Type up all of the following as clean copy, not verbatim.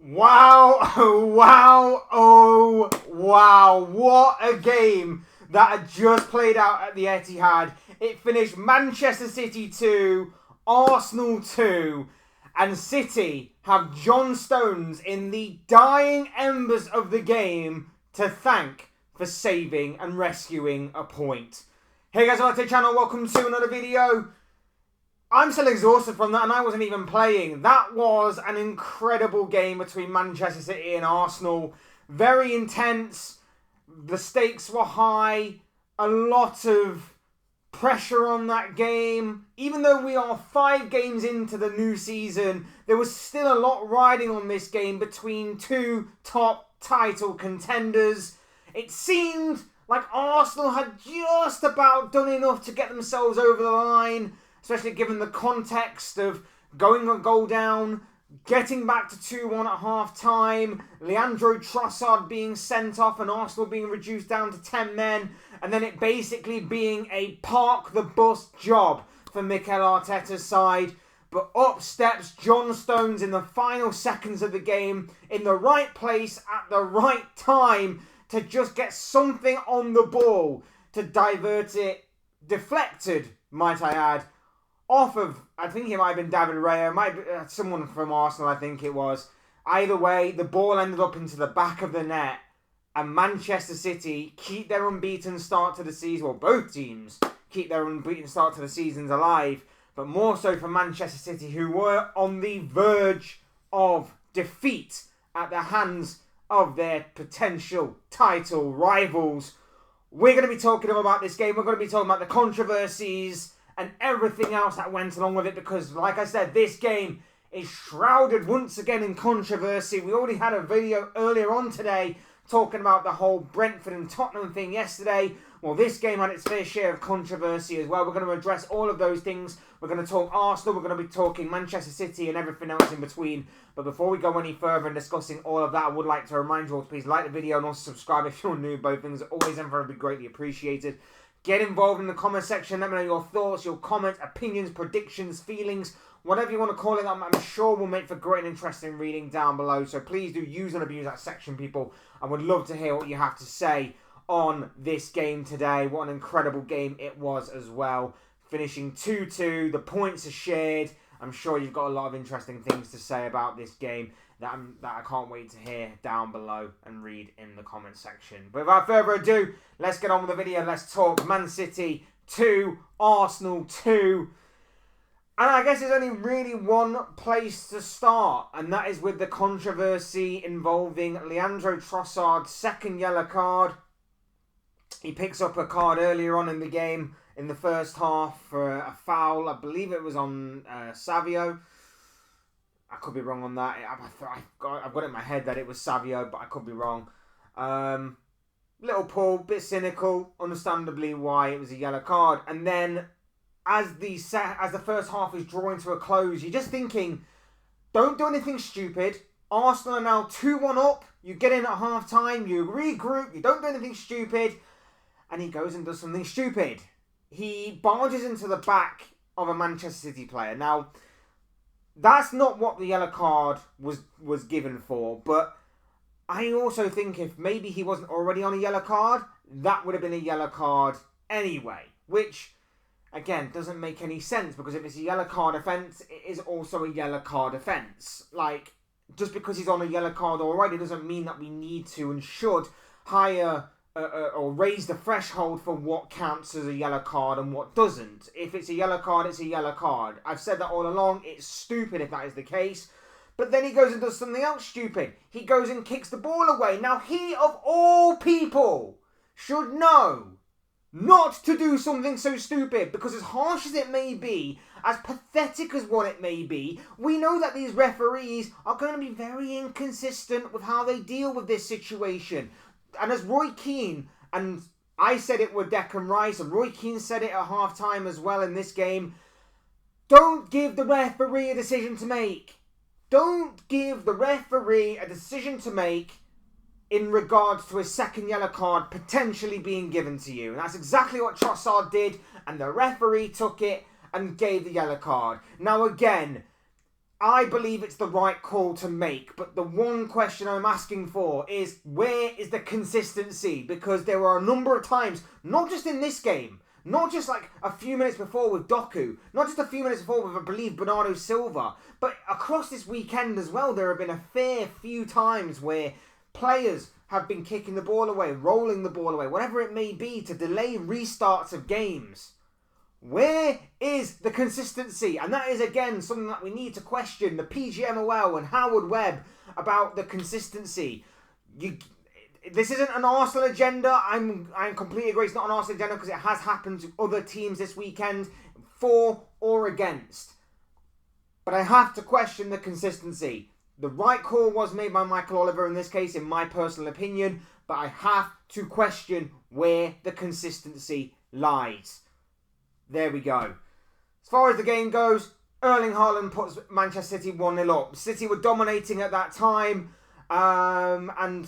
Wow, wow, oh, wow. What a game that had just played out at the Etihad. It finished Manchester City 2, Arsenal 2, and City have John Stones in the dying embers of the game to thank for saving and rescuing a point. Hey guys, welcome to the channel. Welcome to another video. I'm still exhausted from that and I wasn't even playing. That was an incredible game between Manchester City and Arsenal. Very intense. The stakes were high. A lot of pressure on that game. Even though we are 5 games into the new season, there was still a lot riding on this game between two top title contenders. It seemed like Arsenal had just about done enough to get themselves over the line, especially given the context of going a goal down, getting back to 2-1 at half-time, Leandro Trossard being sent off and Arsenal being reduced down to 10 men, and then it basically being a park-the-bus job for Mikel Arteta's side. But up steps John Stones in the final seconds of the game, in the right place at the right time, to just get something on the ball to divert it, deflected, might I add, off of, I think it might have been David Raya, might be someone from Arsenal, I think it was. Either way, the ball ended up into the back of the net, and Manchester City keep their unbeaten start to the season. Well, both teams keep their unbeaten start to the seasons alive, but more so for Manchester City, who were on the verge of defeat at the hands of their potential title rivals. We're going to be talking about this game. We're going to be talking about the controversies and everything else that went along with it, because, like I said, this game is shrouded once again in controversy. We already had a video earlier on today talking about the whole Brentford and Tottenham thing yesterday. Well, this game had its fair share of controversy as well. We're going to address all of those things. We're going to talk Arsenal. We're going to be talking Manchester City and everything else in between. But before we go any further in discussing all of that, I would like to remind you all to please like the video and also subscribe if you're new. Both things are always and forever be greatly appreciated. Get involved in the comment section. Let me know your thoughts, your comments, opinions, predictions, feelings, whatever you want to call it. I'm sure will make for great and interesting reading down below. So please do use and abuse that section, people. I would love to hear what you have to say on this game today. What an incredible game it was as well. Finishing 2-2. The points are shared. I'm sure you've got a lot of interesting things to say about this game that I can't wait to hear down below and read in the comment section. But without further ado, let's get on with the video. Let's talk Man City 2, Arsenal 2. And I guess there's only really one place to start, and that is with the controversy involving Leandro Trossard's second yellow card. He picks up a card earlier on in the game, in the first half, for a foul. I believe it was on Savio. I could be wrong on that. I've got it in my head that it was Savio, but I could be wrong. Little pull, bit cynical, understandably why it was a yellow card. And then as the first half is drawing to a close, you're just thinking, don't do anything stupid. Arsenal are now 2-1 up. You get in at half-time, you regroup, you don't do anything stupid. And he goes and does something stupid. He barges into the back of a Manchester City player. Now, that's not what the yellow card was given for. But I also think if maybe he wasn't already on a yellow card, that would have been a yellow card anyway. Which, again, doesn't make any sense. Because if it's a yellow card offence, it is also a yellow card offence. Like, just because he's on a yellow card already doesn't mean that we need to and should hire or raise the threshold for what counts as a yellow card and what doesn't. If it's a yellow card, it's a yellow card. I've said that all along. It's stupid if that is the case. But then he goes and does something else stupid. He goes and kicks the ball away. Now, he, of all people, should know not to do something so stupid. Because as harsh as it may be, as pathetic as what it may be, we know that these referees are going to be very inconsistent with how they deal with this situation. And as Roy Keane, and I said it with Declan Rice, and Roy Keane said it at half-time as well in this game, don't give the referee a decision to make. Don't give the referee a decision to make in regards to a second yellow card potentially being given to you. And that's exactly what Trossard did, and the referee took it and gave the yellow card. Now again, I believe it's the right call to make, but the one question I'm asking for is, where is the consistency? Because there were a number of times, not just in this game, not just like a few minutes before with Doku, not just a few minutes before with, I believe, Bernardo Silva, but across this weekend as well, there have been a fair few times where players have been kicking the ball away, rolling the ball away, whatever it may be, to delay restarts of games. Where is the consistency? And that is, again, something that we need to question the PGMOL and Howard Webb about the consistency. This isn't an Arsenal agenda. I'm completely agree it's not an Arsenal agenda because it has happened to other teams this weekend, for or against. But I have to question the consistency. The right call was made by Michael Oliver in this case, in my personal opinion, but I have to question where the consistency lies. There we go. As far as the game goes, Erling Haaland puts Manchester City 1-0 up. City were dominating at that time. And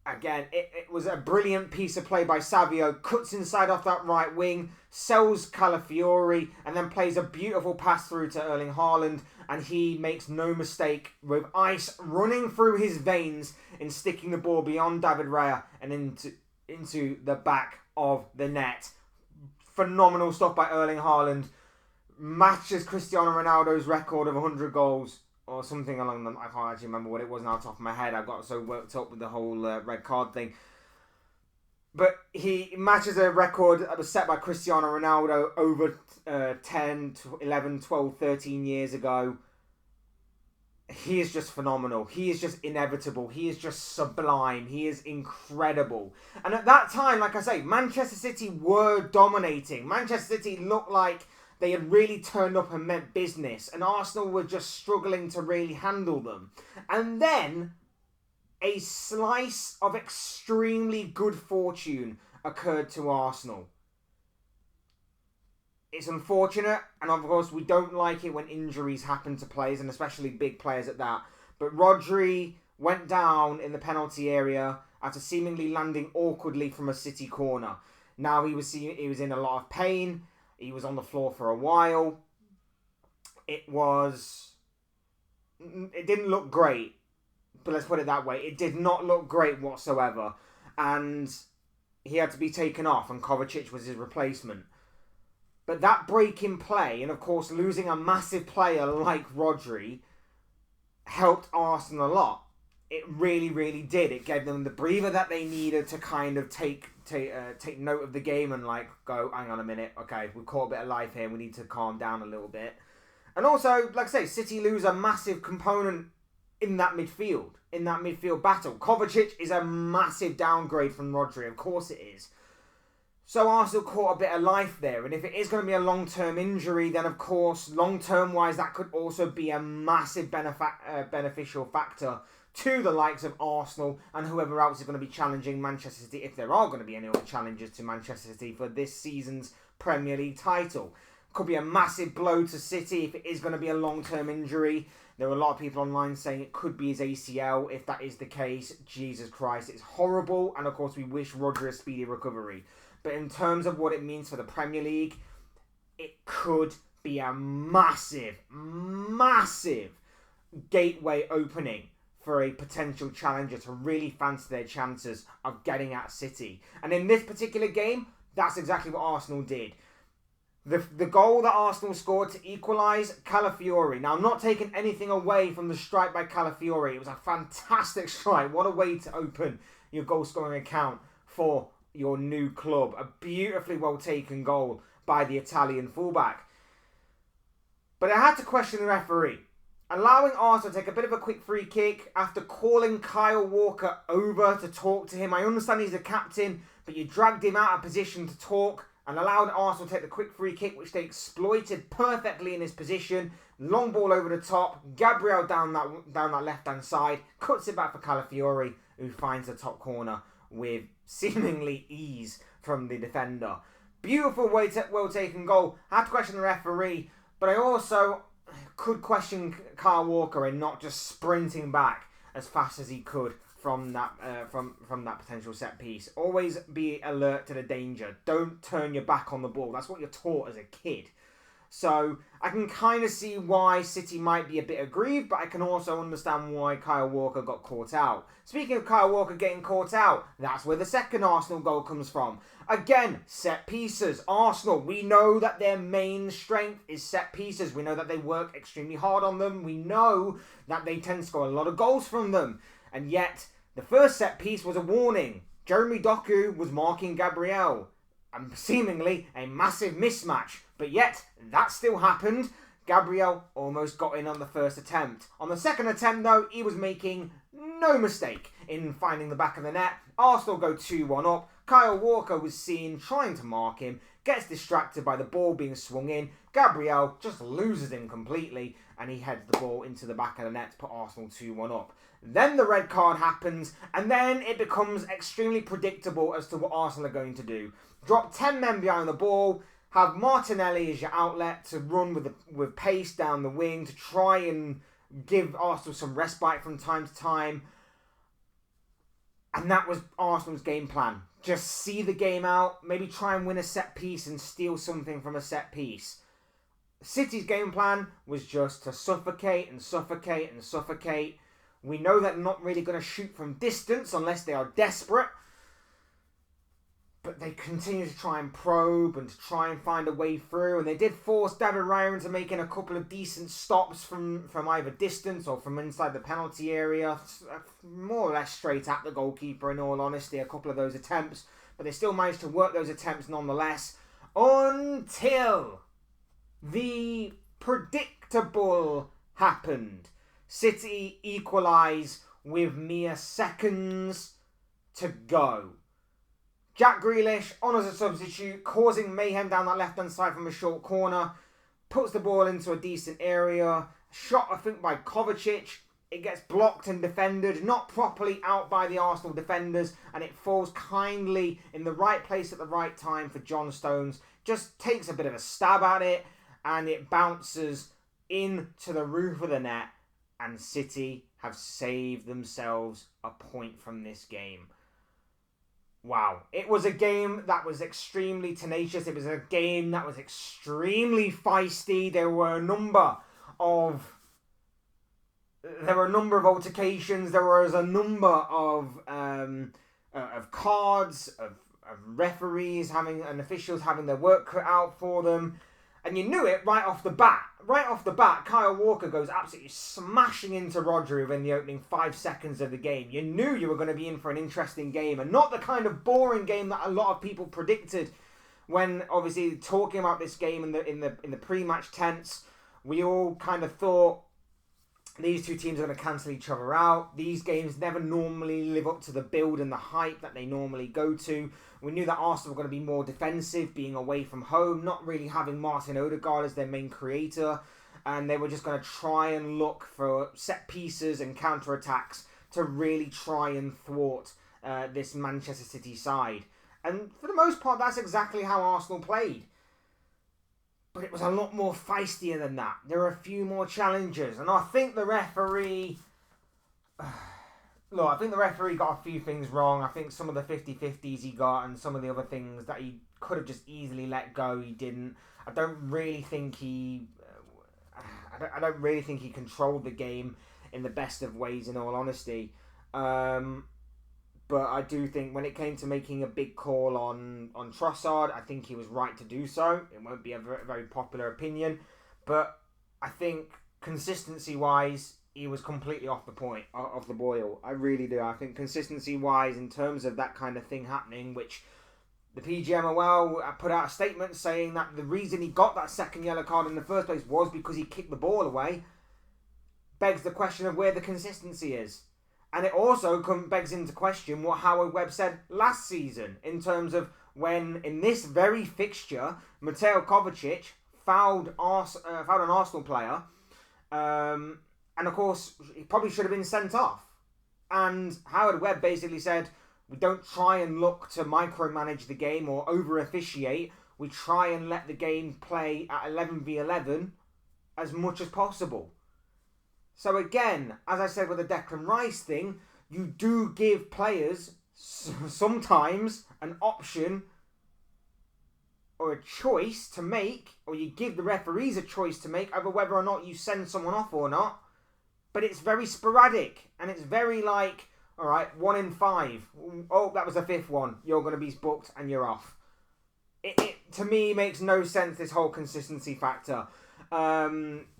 again, it was a brilliant piece of play by Savio. Cuts inside off that right wing, sells Calafiori, and then plays a beautiful pass through to Erling Haaland. And he makes no mistake with ice running through his veins in sticking the ball beyond David Raya and into the back of the net. Phenomenal stuff by Erling Haaland. Matches Cristiano Ronaldo's record of 100 goals or something along them. I can't actually remember what it was now off the top of my head. I got so worked up with the whole red card thing. But he matches a record that was set by Cristiano Ronaldo over 10, 11, 12, 13 years ago. He is just phenomenal. He is just inevitable. He is just sublime. He is incredible. And at that time, like I say, Manchester City were dominating. Manchester City looked like they had really turned up and meant business. And Arsenal were just struggling to really handle them. And then a slice of extremely good fortune occurred to Arsenal. It's unfortunate, and of course we don't like it when injuries happen to players, and especially big players at that. But Rodri went down in the penalty area after seemingly landing awkwardly from a City corner. Now he was in a lot of pain. He was on the floor for a while. It didn't look great, but let's put it that way. It did not look great whatsoever, and he had to be taken off, and Kovacic was his replacement. But that break in play, and of course losing a massive player like Rodri, helped Arsenal a lot. It really, really did. It gave them the breather that they needed to kind of take note of the game and like go, hang on a minute, okay, we've caught a bit of life here, we need to calm down a little bit. And also, like I say, City lose a massive component in that midfield battle. Kovacic is a massive downgrade from Rodri, of course it is. So Arsenal caught a bit of life there. And if it is going to be a long-term injury, then of course, long-term wise, that could also be a massive beneficial factor to the likes of Arsenal and whoever else is going to be challenging Manchester City, if there are going to be any other challenges to Manchester City for this season's Premier League title. Could be a massive blow to City if it is going to be a long-term injury. There are a lot of people online saying it could be his ACL. If that is the case, Jesus Christ, it's horrible. And of course, we wish Rodri a speedy recovery. But in terms of what it means for the Premier League, it could be a massive, massive gateway opening for a potential challenger to really fancy their chances of getting at City. And in this particular game, that's exactly what Arsenal did. The goal that Arsenal scored to equalise, Calafiori. Now, I'm not taking anything away from the strike by Calafiori. It was a fantastic strike. What a way to open your goal-scoring account for your new club. A beautifully well-taken goal by the Italian fullback. But I had to question the referee. Allowing Arsenal to take a bit of a quick free kick after calling Kyle Walker over to talk to him. I understand he's the captain, but you dragged him out of position to talk and allowed Arsenal to take the quick free kick, which they exploited perfectly in his position. Long ball over the top. Gabriel down that left-hand side. Cuts it back for Calafiori, who finds the top corner with seemingly ease from the defender. Beautiful well-taken goal. I had to question the referee, but I also could question Kyle Walker in not just sprinting back as fast as he could from that potential set piece. Always be alert to the danger. Don't turn your back on the ball. That's what you're taught as a kid. So I can kind of see why City might be a bit aggrieved, but I can also understand why Kyle Walker got caught out. Speaking of Kyle Walker getting caught out, that's where the second Arsenal goal comes from. Again, set pieces. Arsenal, we know that their main strength is set pieces. We know that they work extremely hard on them. We know that they tend to score a lot of goals from them. And yet, the first set piece was a warning. Jeremy Doku was marking Gabriel. And seemingly a massive mismatch. But yet, that still happened. Gabriel almost got in on the first attempt. On the second attempt, though, he was making no mistake in finding the back of the net. Arsenal go 2-1 up. Kyle Walker was seen trying to mark him, gets distracted by the ball being swung in. Gabriel just loses him completely, and he heads the ball into the back of the net to put Arsenal 2-1 up. Then the red card happens, and then it becomes extremely predictable as to what Arsenal are going to do. Drop 10 men behind the ball, have Martinelli as your outlet to run with pace down the wing to try and give Arsenal some respite from time to time. And that was Arsenal's game plan. Just see the game out, maybe try and win a set piece and steal something from a set piece. City's game plan was just to suffocate and suffocate and suffocate. We know that they're not really going to shoot from distance unless they are desperate. But they continue to try and probe and to try and find a way through. And they did force David Raya into making a couple of decent stops from either distance or from inside the penalty area. More or less straight at the goalkeeper, in all honesty, a couple of those attempts. But they still managed to work those attempts nonetheless. Until the predictable happened. City equalise with mere seconds to go. Jack Grealish, on as a substitute, causing mayhem down that left-hand side from a short corner. Puts the ball into a decent area. Shot, I think, by Kovacic. It gets blocked and defended. Not properly out by the Arsenal defenders. And it falls kindly in the right place at the right time for John Stones. Just takes a bit of a stab at it. And it bounces into the roof of the net. And City have saved themselves a point from this game. Wow. It was a game that was extremely tenacious. It was a game that was extremely feisty. There were a number of altercations. There was a number of cards, of referees and officials having their work cut out for them. And you knew it right off the bat. Right off the bat, Kyle Walker goes absolutely smashing into Rodri within the opening 5 seconds of the game. You knew you were going to be in for an interesting game, and not the kind of boring game that a lot of people predicted when obviously talking about this game in the pre-match tense. We all kind of thought these two teams are going to cancel each other out. These games never normally live up to the build and the hype that they normally go to. We knew that Arsenal were going to be more defensive, being away from home, not really having Martin Odegaard as their main creator. And they were just going to try and look for set pieces and counter-attacks to really try and thwart this Manchester City side. And for the most part, that's exactly how Arsenal played. But it was a lot more feistier than that. There were a few more challenges. And I think the referee... Look, I think the referee got a few things wrong. I think some of the 50-50s he got and some of the other things that he could have just easily let go, he didn't. I don't really think he controlled the game in the best of ways, in all honesty. But I do think when it came to making a big call on Trossard, I think he was right to do so. It won't be a very, very popular opinion. But I think consistency-wise, he was completely off the boil. I really do. I think consistency-wise, in terms of that kind of thing happening, which the PGMOL put out a statement saying that the reason he got that second yellow card in the first place was because he kicked the ball away, begs the question of where the consistency is. And it also begs into question what Howard Webb said last season in terms of when, in this very fixture, Mateo Kovacic fouled an Arsenal player, and of course, he probably should have been sent off. And Howard Webb basically said, we don't try and look to micromanage the game or over-officiate. We try and let the game play at 11v11 as much as possible. So again, as I said with the Declan Rice thing, you do give players sometimes an option or a choice to make, or you give the referees a choice to make over whether or not you send someone off or not. But it's very sporadic, and it's very like, all right, 1 in 5. Oh, that was the 5th one. You're going to be booked and you're off. It to me makes no sense, this whole consistency factor.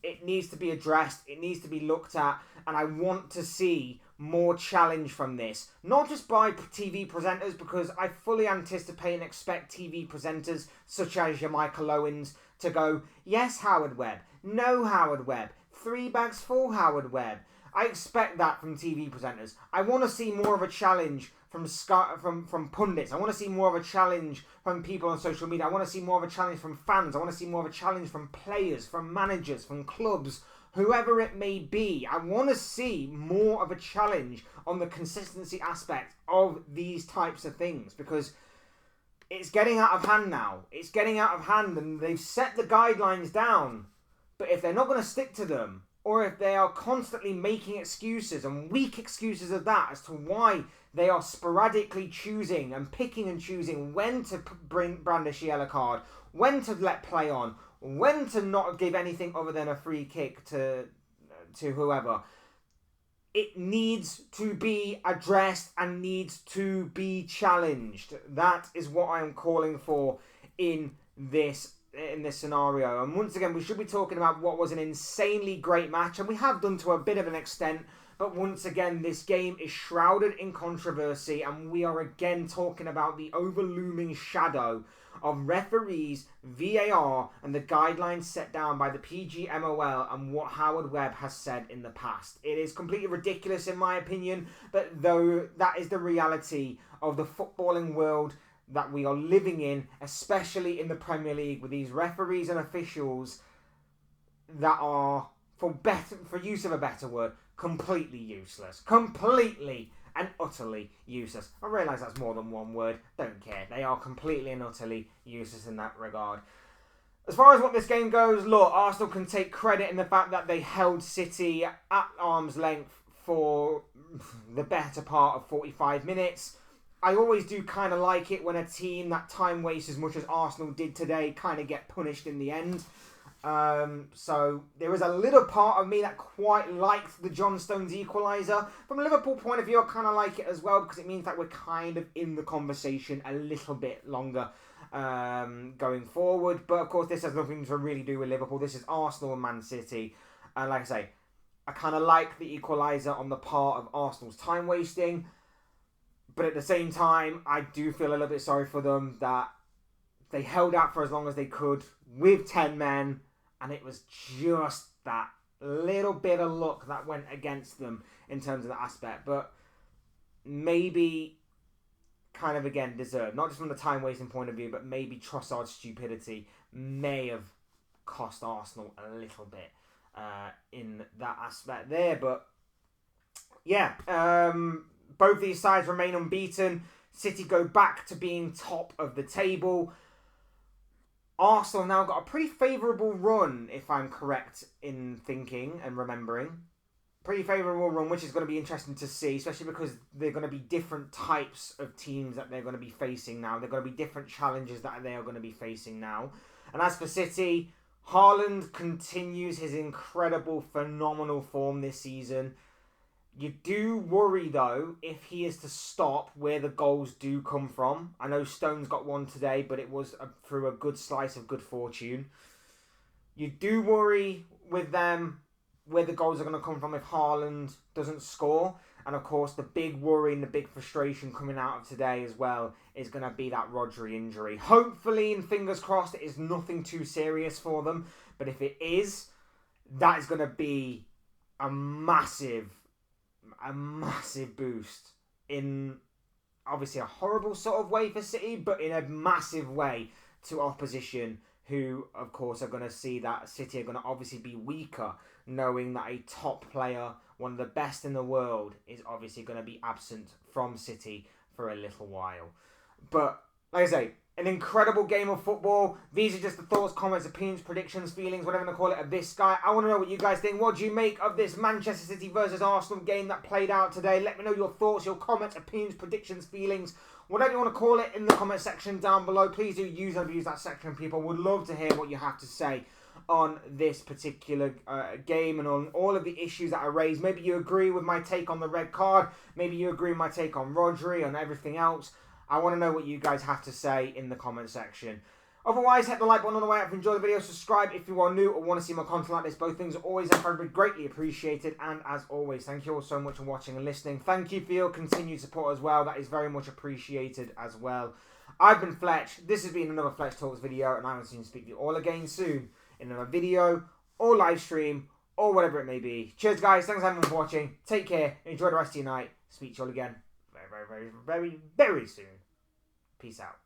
It needs to be addressed. It needs to be looked at. And I want to see more challenge from this. Not just by TV presenters, because I fully anticipate and expect TV presenters such as your Michael Owens to go, yes, Howard Webb. No, Howard Webb. 3 bags full, Howard Webb. I expect that from TV presenters. I want to see more of a challenge from pundits. I want to see more of a challenge from people on social media. I want to see more of a challenge from fans. I want to see more of a challenge from players, from managers, from clubs, whoever it may be. I want to see more of a challenge on the consistency aspect of these types of things, because it's getting out of hand now. It's getting out of hand, and they've set the guidelines down. But if they're not going to stick to them, or if they are constantly making excuses, and weak excuses of that, as to why they are sporadically choosing and picking and choosing when to brandish the yellow card, when to let play on, when to not give anything other than a free kick to whoever, it needs to be addressed and needs to be challenged. That is what I am calling for in this scenario. And once again, we should be talking about what was an insanely great match, and we have done to a bit of an extent, but once again, this game is shrouded in controversy, and we are again talking about the overlooming shadow of referees, VAR, and the guidelines set down by the PGMOL and what Howard Webb has said in the past. It is completely ridiculous in my opinion, but though that is the reality of the footballing world that we are living in, especially in the Premier League, with these referees and officials that are, for use of a better word, completely useless. Completely and utterly useless. I realise that's more than one word. Don't care. They are completely and utterly useless in that regard. As far as what this game goes, look, Arsenal can take credit in the fact that they held City at arm's length for the better part of 45 minutes. I always do kind of like it when a team that time wastes as much as Arsenal did today kind of get punished in the end. So there is a little part of me that quite liked the John Stones equaliser. From a Liverpool point of view, I kind of like it as well, because it means that we're kind of in the conversation a little bit longer going forward. But of course, this has nothing to really do with Liverpool. This is Arsenal and Man City. And like I say, I kind of like the equaliser on the part of Arsenal's time wasting. But at the same time, I do feel a little bit sorry for them that they held out for as long as they could with 10 men, and it was just that little bit of luck that went against them in terms of that aspect. But maybe kind of, again, deserved. Not just from the time-wasting point of view, but maybe Trossard's stupidity may have cost Arsenal a little bit in that aspect there. But, yeah, both these sides remain unbeaten. City go back to being top of the table. Arsenal now got a pretty favourable run, if I'm correct in thinking and remembering. Pretty favourable run, which is going to be interesting to see, especially because they're going to be different types of teams that they're going to be facing now. They're going to be different challenges that they are going to be facing now. And as for City, Haaland continues his incredible, phenomenal form this season. You do worry, though, if he is to stop where the goals do come from. I know Stones got one today, but it was through a good slice of good fortune. You do worry with them where the goals are going to come from if Haaland doesn't score. And, of course, the big worry and the big frustration coming out of today as well is going to be that Rodri injury. Hopefully, and fingers crossed, it is nothing too serious for them. But if it is, that is going to be a massive boost in obviously a horrible sort of way for City, but in a massive way to opposition, who of course are going to see that City are going to obviously be weaker, knowing that a top player, one of the best in the world, is obviously going to be absent from City for a little while. But like I say, an incredible game of football. These are just the thoughts, comments, opinions, predictions, feelings, whatever you want to call it, of this guy. I want to know what you guys think. What do you make of this Manchester City versus Arsenal game that played out today? Let me know your thoughts, your comments, opinions, predictions, feelings, whatever you want to call it in the comment section down below. Please do use and abuse that section, people. Would love to hear what you have to say on this particular game and on all of the issues that I raised. Maybe you agree with my take on the red card. Maybe you agree with my take on Rodri and everything else. I want to know what you guys have to say in the comment section. Otherwise, hit the like button on the way out if you enjoyed the video. Subscribe if you are new or want to see more content like this. Both things are always incredibly greatly appreciated. And as always, thank you all so much for watching and listening. Thank you for your continued support as well. That is very much appreciated as well. I've been Fletch. This has been another Fletch Talks video. And I will soon speak to you all again soon in another video or live stream or whatever it may be. Cheers, guys. Thanks everyone for watching. Take care. Enjoy the rest of your night. Speak to you all again very, very, very, very, very soon. Peace out.